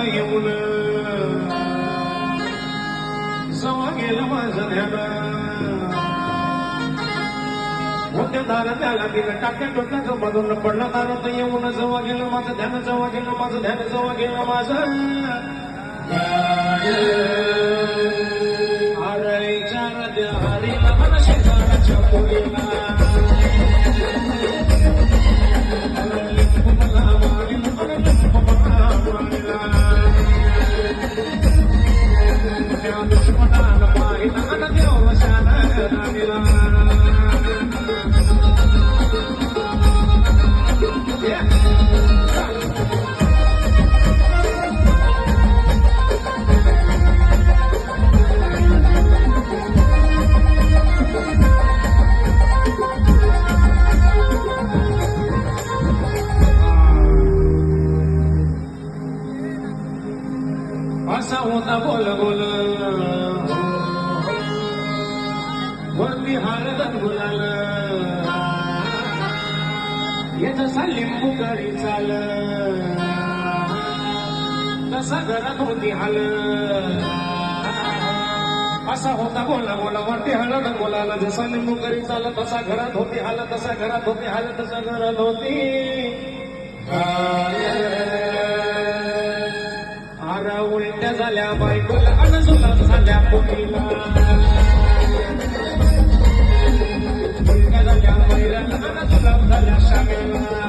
येऊन जवा गेलं माझं ध्यान होत्या दार त्याला दिलं टाक्या टोक्याचं मधून पडला दारात येऊन जवा गेलं माझं ध्यान जवा गेलं माझं ध्यान जवा गेलं माझं हरायच्या नद्या हरीला मला शेजाराच्या पोरीला दुश्मनाला पाहिला देवशाला असा होता बोल बोल वरती हारदन गुलाल याचा लिंबू करी चाल तसा घरात होती हाल असा होता बोला बोला वरती हळद बोलाला जसा लिंबू करी चाल तसा घरात होती हाल तसा घरात होती हाल तसा घरात होती आरा उलट्या झाल्या बायकोला अनजुलाब झाल्या पोटीला उलट्या झाल्या बैराला अनजुलाब झाल्या शामेला